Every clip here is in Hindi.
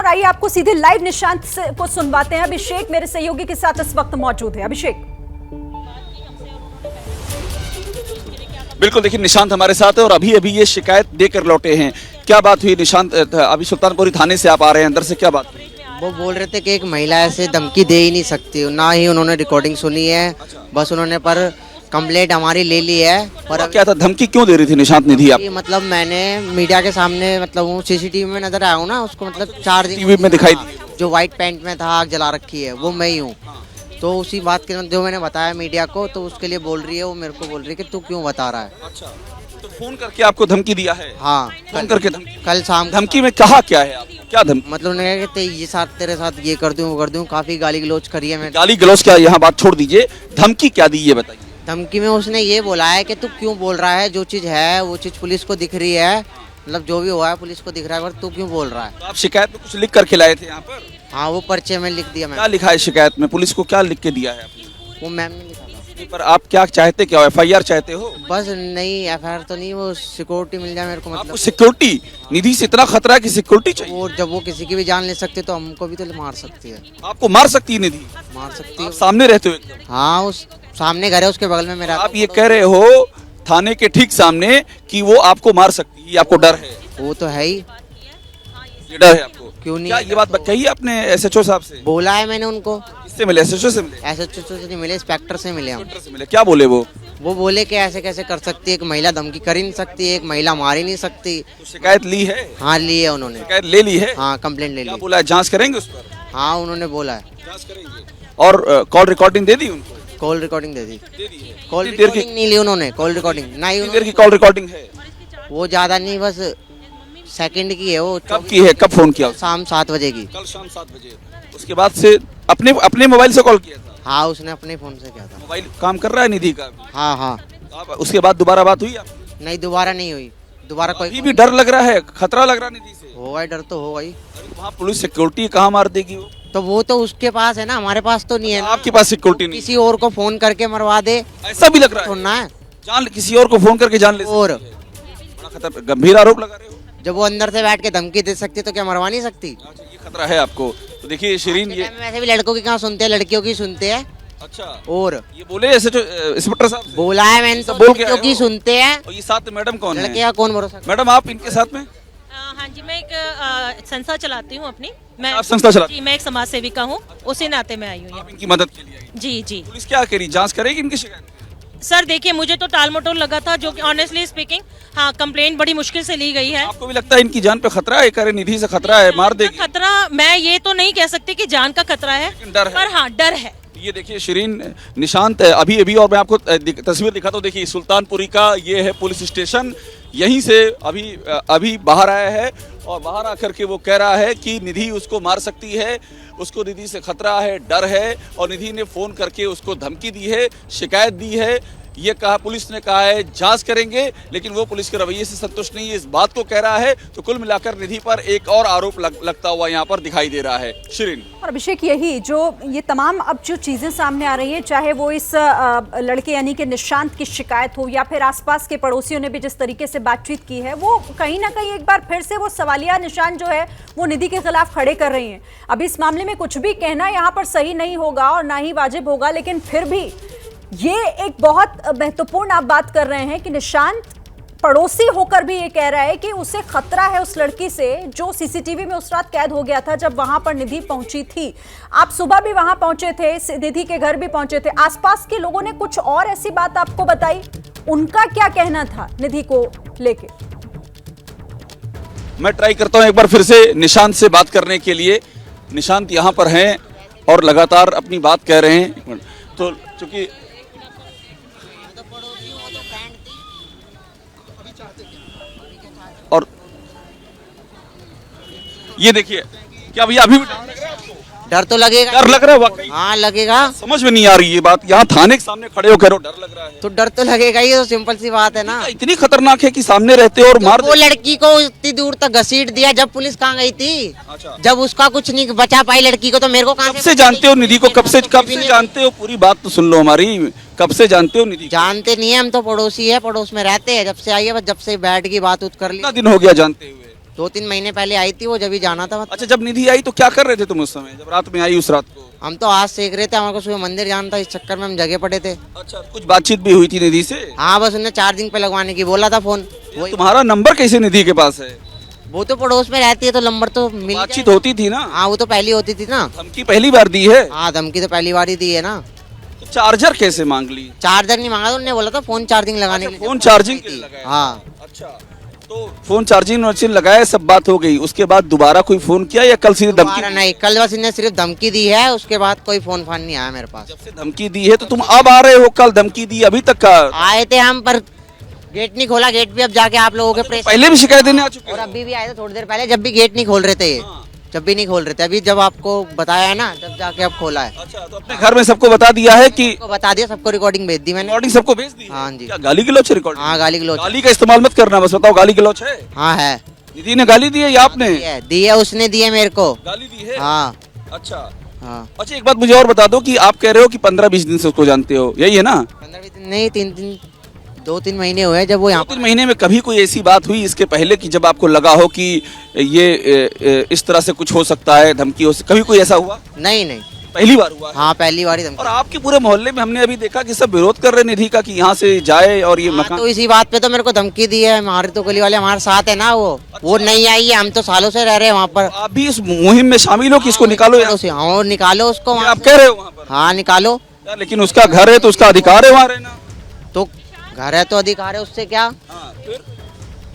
आइए आपको सीधे लाइव निशांत को सुनवाते हैं। अभिषेक मेरे सहयोगी के साथ इस वक्त मौजूद है। अभिषेक, बिल्कुल, देखिए निशांत हमारे साथ है और अभी अभी ये शिकायत देकर लौटे हैं। क्या बात हुई निशांत? अभी सुल्तानपुरी थाने से आप आ रहे हैं, अंदर से क्या बात हुई? वो बोल रहे थे कि एक महिला ऐसे धमकी दे ही नहीं सकती, ना ही उन्होंने रिकॉर्डिंग सुनी है। बस उन्होंने पर कंप्लेंट हमारी ले ली है। पर क्या था, धमकी क्यों दे रही थी निशांत निधि आप? मतलब मैंने मीडिया के सामने मतलब वो सीसीटीवी में नजर आया हूँ ना, उसको मतलब 4 दिन टीवी में दिखाई जो व्हाइट पैंट में था, आग जला रखी है, वो मैं ही हूँ। तो उसी बात के जो मैंने बताया मीडिया को, तो उसके लिए बोल रही है, वो मेरे को बोल रही है कि तू क्यों बता रहा है। अच्छा, तो फोन करके आपको धमकी दिया है? हाँ, फोन करके धमकी? कल शाम। धमकी में कहा क्या है आपको? क्या धमकी? मतलब उन्होंने कहा कि ये साथ तेरे साथ ये कर दूं वो कर दूं, काफी गाली गलौज करी है। मैं गाली गलौज क्या, यहाँ बात छोड़ दीजिए, धमकी क्या दी ये बताइए। धमकी में उसने ये बोला है कि तू क्यों बोल रहा है, जो चीज़ है वो चीज़ पुलिस को दिख रही है, मतलब जो भी हुआ है पुलिस को दिख रहा है, पर तू क्यों बोल रहा है। तो आप शिकायत में कुछ लिख करके लाए थे यहाँ पर? हाँ, वो पर्चे में लिख दिया क्या मैंने। लिखा है शिकायत में? पुलिस को क्या लिख के दिया है आपने? वो मैम ने लिखा था। पर आप क्या चाहते, क्या FIR चाहते हो? बस नहीं, FIR तो नहीं, वो सिक्योरिटी मिल जाए मेरे को। आपको मतलब सिक्योरिटी? निधि से इतना खतरा है कि सिक्योरिटी चाहिए? वो जब वो किसी की भी जान ले सकती है तो हमको भी तो मार सकती है। आपको मार सकती है निधि? मार सकती है। आप सामने रहते हो एकदम। हाँ, उस सामने घर है, उसके बगल में मेरा। आप ये कह रहे हो थाने के ठीक सामने कि वो आपको मार सकती है, ये आपको डर है? वो तो है ही। ये डर है आपको? क्यों नहीं? क्या ये बात कही आपने SHO साहब से? बोला है मैंने उनको। किससे मिले? SHO से मिले? SHO से नहीं मिले, इंस्पेक्टर से मिले हम। इंस्पेक्टर से मिले, क्या बोले वो? वो बोले कि ऐसे कैसे कर सकती है, एक महिला धमकी कर ही नहीं सकती है, एक महिला मार ही नहीं सकती। तो शिकायत ली है? हाँ, ली है उन्होंने। शिकायत ले ली है? हाँ, कंप्लेंट ले क्या ली। बोला है, जांच करेंगे उस पर? हाँ, उन्होंने बोला है। जांच करेंगे। और कॉल रिकॉर्डिंग दे दी उनको? कॉल रिकॉर्डिंग दे दी। दे दी है। कॉल कितनी देर की? रिकॉर्डिंग नहीं ली उन्होंने, कॉल रिकॉर्डिंग नहीं। कितनी देर की कॉल रिकॉर्डिंग है? वो ज्यादा नहीं, बस सेकंड की है वो। कब की है, कब फोन किया? शाम 7 बजे की। कल शाम 7 बजे। उसके बाद से अपने मोबाइल से कॉल किया था? हाँ, उसने अपने फोन से किया था। मोबाइल काम कर रहा है निधि का? हाँ हाँ। आप उसके बाद दोबारा बात हुई आपकी? नहीं, दोबारा नहीं हुई। दोबारा अभी कोई भी डर लग रहा है, खतरा लग रहा है निधि से? होगा ही, डर तो होगा ही। वहाँ पुलिस सिक्योरिटी कहाँ मार देगी वो? तो वो तो उसके पास है ना, हमारे पास तो नहीं है ना। आपके पास सिक्योरिटी नहीं? किसी और को फोन करके मरवा दे, ऐसा भी लग रहा है? सुनना है। जान किसी और को फोन करके जान ले सकती और है। बड़ा खतरा, गंभीर आरोप लगा रहे हो। जब वो अंदर से बैठ के धमकी दे सकती है तो क्या मरवा नहीं सकती? अच्छा, ये खतरा है आपको। तो देखिए शिरीन, ये वैसे भी लड़कों की कहाँ सुनते हैं, लड़कियों की सुनते हैं। अच्छा, और ये बोले ऐसे जो इंस्पेक्टर साहब से? बोला है मैंने तो, बोल के आए लड़कियों की हो? सुनते हैं। और ये साथ में मैडम कौन लड़के है? का कौन भरोसा। मैडम आप इनके साथ में? हाँ जी, मैं एक संस्था चलाती हूँ अपनी। मैं आप संस्था चलाती जी, मैं एक समाज सेविका हूँ, उसी नाते मैं आई हूँ यहाँ। आप इनकी मदद के लिए आई? जी जी पुलिस क्या करी, जांच करेगी इनकी शिकायत? सर, देखिए मुझे तो टाल मटोल लगा था, जो कि ऑनेस्टली स्पीकिंग, हाँ, कंप्लेंट बड़ी मुश्किल से ली गई है। आपको भी लगता है इनकी जान पे खतरा है? करे निधि से खतरा है, मार देगी? खतरा मैं ये तो नहीं कह सकती कि जान का खतरा है, लेकिन डर है। पर हाँ, डर है। ये देखिए शिरीन, निशांत अभी अभी, और मैं आपको तस्वीर दिखाता हूँ। देखिए सुल्तानपुरी का ये है पुलिस स्टेशन। यहीं से अभी बाहर आया है और बाहर आकर के वो कह रहा है कि निधि उसको मार सकती है, उसको निधि से खतरा है, डर है, और निधि ने फोन करके उसको धमकी दी है, शिकायत दी है। ये कहा, पुलिस ने कहा है जांच करेंगे, लेकिन वो पुलिस के रवैये से संतुष्ट नहीं है, इस बात को कह रहा है। तो कुल मिलाकर निधि पर एक और आरोप लगता हुआ यहाँ पर दिखाई दे रहा है। शिरीन और अभिषेक, यही जो ये तमाम अब जो चीजें सामने आ रही है, चाहे वो इस लड़के यानी कि निशांत की शिकायत हो, या फिर आसपास के पड़ोसियों ने भी जिस तरीके से बातचीत की है, वो कहीं ना कहीं एक बार फिर से वो सवालिया निशान जो है वो निधि के खिलाफ खड़े कर रही हैं। अब इस मामले में कुछ भी कहना यहाँ पर सही नहीं होगा और ना ही वाजिब होगा, लेकिन फिर भी ये एक बहुत महत्वपूर्ण आप बात कर रहे हैं कि निशांत पड़ोसी होकर भी ये कह रहा है कि उसे खतरा है उस लड़की से, जो सीसीटीवी में उस रात कैद हो गया था जब वहां पर निधि पहुंची थी। आप सुबह भी वहां पहुंचे थे, निधि के घर भी पहुंचे थे, आसपास के लोगों ने कुछ और ऐसी बात आपको बताई? उनका क्या कहना था निधि को लेके? मैं ट्राई करता हूं एक बार फिर से निशांत से बात करने के लिए। निशांत यहाँ पर हैं और लगातार अपनी बात कह रहे हैं। एक मिनट, तो चूंकि और ये देखिए, क्या भैया अभी भी डर तो लगेगा। डर लग रहा है वाकई? हाँ, लगेगा। समझ में नहीं आ रही ये बात, यहाँ थाने के सामने खड़े हो कह रहे हो डर लग रहा है। तो डर तो लगेगा ही, तो सिंपल सी बात है ना। इतनी खतरनाक है कि सामने रहते हो और मार वो लड़की को इतनी दूर तक घसीट दिया, जब पुलिस कहाँ गई थी? अच्छा। जब उसका कुछ नहीं बचा पाई लड़की को, तो मेरे को कहाँ कब से जानते हो निधि को? कब से जानते हो? पूरी बात तो सुन लो हमारी। कब से जानते हो निधि? जानते नहीं है, हम तो पड़ोसी है, पड़ोस में रहते हैं जब से आई है, बस जब से बैठ की बात उत कर ली। कितना दिन हो गया जानते हुए? 2-3 महीने पहले आई थी वो, जब ही जाना था। अच्छा, जब निधि आई तो क्या कर रहे थे तुम उस समय, जब रात में आई उस रात को? हम तो आज सीख रहे थे, हमारे सुबह मंदिर जाना था, इस चक्कर में हम जगह पड़े थे। अच्छा, कुछ बातचीत भी हुई थी निधि से? हाँ, बस उन्हें चार्जिंग पे लगवाने की बोला था फोन। वही, तुम्हारा नंबर कैसे निधि के पास है? वो तो पड़ोस में रहती है तो नंबर तो मिल बातचीत जाए। होती थी ना? हाँ, वो तो पहली होती थी ना। धमकी पहली बार दी है? हाँ, धमकी तो पहली बार ही दी है ना। तो चार्जर कैसे मांग ली? चार्जर नहीं मांगा, उन्होंने बोला था फोन चार्जिंग लगाने के लिए। फोन चार्जिंग के लिए लगाया? हाँ। अच्छा, तो फोन चार्जिंग वर्जिंग लगाया, सब बात हो गई, उसके बाद दोबारा कोई फोन किया या कल सीधे धमकी? दोबारा नहीं, कल बस इन्हें सिर्फ धमकी दी है, उसके बाद कोई फोन फान नहीं आया मेरे पास। जब से धमकी दी है तो तुम अब आ रहे हो, कल धमकी दी, अभी तक का? आए थे हम, पर गेट नहीं खोला। गेट भी अब जाके आप लोगों के प्रेस, पहले भी शिकायत देने आ चुके और हो? अभी भी आए थे थोड़ी देर पहले, जब भी गेट नहीं खोल रहे थे ये। हाँ। जब भी नहीं खोल रहे थे, अभी जब आपको बताया है ना, जब जाके अब खोला है। अच्छा, तो अपने घर में सबको बता दिया है कि? सबको बता दिया, सबको रिकॉर्डिंग भेज दी मैंने। रिकॉर्डिंग सबको भेज दी है? हाँ जी। क्या गाली गलौच है रिकॉर्डिंग? हाँ, गाली गलौच। गाली का इस्तेमाल मत करना, बस बताओ गाली गलौच है? हाँ है। निधि ने गाली दी है या आपने? दी है, उसने दी है मेरे को। गाली दी है? हाँ अच्छा। हाँ। अच्छा, एक बात मुझे और बता दो कि आप कह रहे हो कि 15-20 दिन से उसको जानते हो, यही है ना? 15-20 दिन नहीं, 2-3 महीने हुए जब वो यहाँ 2-3 महीने में कभी कोई ऐसी बात हुई इसके पहले कि जब आपको लगा हो कि ये इस तरह से कुछ हो सकता है, धमकी हो सकती, कभी कोई ऐसा हुआ? नहीं, पहली बार हुआ है? हाँ, पहली बार ही और धमकी। आपके पूरे मोहल्ले में हमने अभी देखा कि सब विरोध कर रहे निधि का कि यहाँ से जाए और ये हाँ, मकान। तो इसी बात पे तो मेरे को धमकी दी है। हमारे तो गली वाले हमारे साथ है ना, वो नहीं आई है। हम तो सालों से रह रहे हैं वहाँ पर। आप भी इस मुहिम में शामिल हो कि इसको निकालो यहाँ से? हाँ, निकालो उसको ये वहाँ आप कह रहे हो वहाँ पर? से। हाँ, निकालो। यार, लेकिन उसका घर है तो उसका अधिकार है वहाँ रहना। तो घर है तो अधिकार है, उससे क्या? हाँ, फिर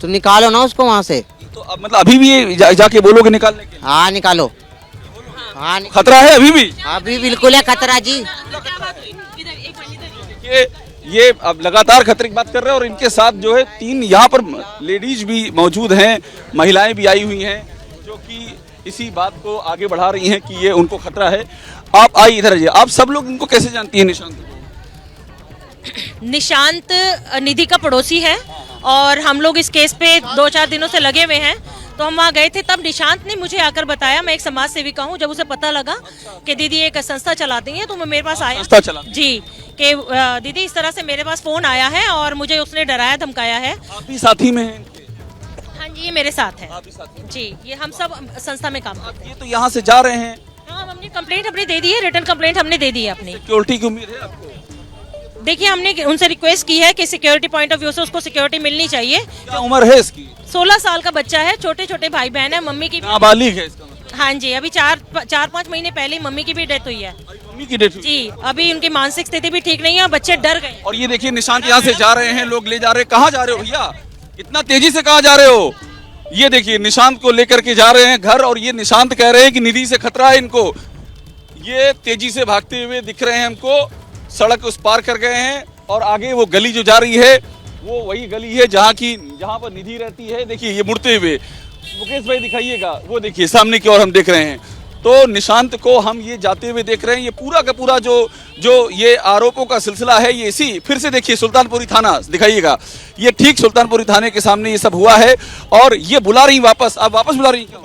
तो निकालो ना उसको वहाँ से। तो अब मतलब अभी भी ये जाके बोलोगे निकालने के लिए? हाँ, निकालो। हाँ, खतरा है अभी भी? अभी बिल्कुल है खतरा जी। ये अब लगातार खतरे की बात कर रहे हैं और इनके साथ जो है 3 यहाँ पर लेडीज भी मौजूद हैं, महिलाएं भी आई हुई हैं जो कि इसी बात को आगे बढ़ा रही हैं कि ये उनको खतरा है। आप आई इधर आइए, आप सब लोग इनको कैसे जानती हैं निशांत को? निशांत निधि का पड़ोसी है और हम लोग इस केस पे 2-4 दिनों से लगे हुए हैं। तो हम वहाँ गए थे, तब निशांत ने मुझे आकर बताया, मैं एक समाज सेविका हूँ, जब उसे पता लगा कि दीदी एक संस्था चलाती हैं तो वो मेरे पास आया। संस्था चलाती जी, कि दीदी इस तरह से मेरे पास फोन आया है और मुझे उसने डराया धमकाया है। आप भी साथी में हैं? हाँ जी, ये मेरे साथ है। आप भी साथी में? जी, ये हम सब संस्था में काम करते हैं। ये तो यहाँ से जा रहे हैं, हाँ, हमने कंप्लेंट अपनी दे दी है, रिटर्न कंप्लेंट हमने दे दी है अपनी। सिक्योरिटी की उम्मीद है आपको? देखिए, हमने उनसे रिक्वेस्ट की है कि सिक्योरिटी पॉइंट ऑफ व्यू से उसको सिक्योरिटी मिलनी चाहिए। क्या उम्र है इसकी? 16 साल का बच्चा है, छोटे छोटे भाई बहन है, मम्मी की भी। नाबालिग है इसका मतलब? हाँ जी, अभी 4-5 महीने पहले ही मम्मी की भी डेथ हुई है। मम्मी की डेथ हुई? जी, अभी उनकी मानसिक स्थिति भी ठीक नहीं है और बच्चे डर गए। और ये देखिए निशांत यहाँ से जा रहे हैं, लोग ले जा रहे हैं। कहाँ जा रहे हो भैया, इतना तेजी से कहाँ जा रहे हो? ये देखिए निशांत को लेकर के जा रहे हैं घर, और ये निशांत कह रहे हैं कि निधि से खतरा है इनको। ये तेजी से भागते हुए दिख रहे हैं हमको, सड़क उस पार कर गए हैं और आगे वो गली जो जा रही है वो वही गली है जहाँ पर निधि रहती है। देखिए ये मुड़ते हुए, मुकेश भाई दिखाइएगा, वो देखिए सामने की ओर हम देख रहे हैं। तो निशांत को हम ये जाते हुए देख रहे हैं। ये पूरा का पूरा जो ये आरोपों का सिलसिला है, ये इसी फिर से देखिए सुल्तानपुरी थाना दिखाइएगा, ये ठीक सुल्तानपुरी थाने के सामने ये सब हुआ है। और ये बुला रही वापस, आप वापस बुला रही क्यों?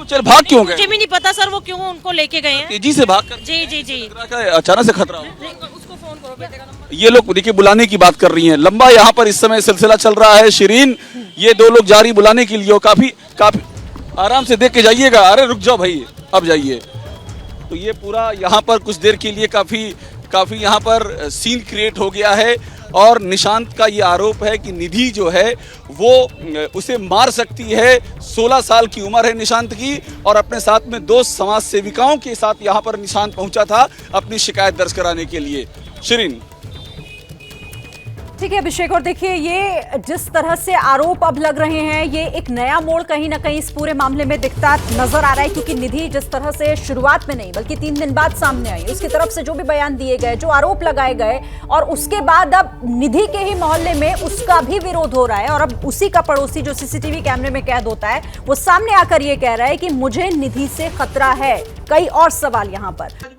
चल भाग क्यों गए? मुझे भी नहीं पता सर वो क्यों उनको लेके गए हैं। तेजी से भाग कर? जी जी जी। अचानक से खतरा हो। उसको फोन करो, बेटे का नंबर। ये लोग देखिए बुलाने की बात कर रही हैं। लंबा यहाँ पर इस समय सिलसिला चल रहा है शिरीन, ये 2 लोग जा रही बुलाने के लिए। और काफी आराम से देख के जाइएगा। अरे रुक जाओ भाई, अब जाइए। तो ये पूरा यहाँ पर कुछ देर के लिए काफी यहाँ पर सीन क्रिएट हो गया है। और निशांत का ये आरोप है कि निधि जो है वो उसे मार सकती है। 16 साल की उम्र है निशांत की, और अपने साथ में 2 समाज सेविकाओं के साथ यहाँ पर निशांत पहुंचा था अपनी शिकायत दर्ज कराने के लिए। शिरीन, ठीक है अभिषेक, और देखिए ये जिस तरह से आरोप अब लग रहे हैं, ये एक नया मोड़ कहीं ना कहीं इस पूरे मामले में दिखता नजर आ रहा है। क्योंकि निधि जिस तरह से शुरुआत में नहीं बल्कि 3 दिन बाद सामने आई, उसकी तरफ से जो भी बयान दिए गए, जो आरोप लगाए गए, और उसके बाद अब निधि के ही मोहल्ले में उसका भी विरोध हो रहा है। और अब उसी का पड़ोसी जो सीसीटीवी कैमरे में कैद होता है, वो सामने आकर ये कह रहा है कि मुझे निधि से खतरा है। कई और सवाल यहाँ पर।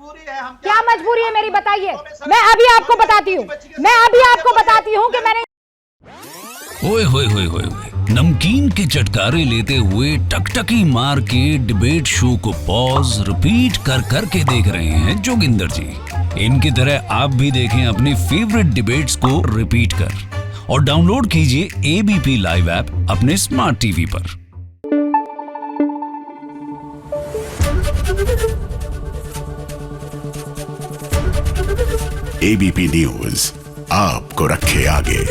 क्या मजबूरी है मेरी, बताइए। मैं अभी आपको बताती हूँ कि मैंने ओए होए होए होए, नमकीन के चटकारे लेते हुए टकटकी मार के डिबेट शो को पॉज रिपीट कर करके देख रहे हैं जोगिंदर जी। इनकी तरह आप भी देखें अपने फेवरेट डिबेट्स को रिपीट कर, और डाउनलोड कीजिए ABP लाइव ऐप अपने स्मार्ट टीवी पर। एबीपी न्यूज आपको रखे आगे।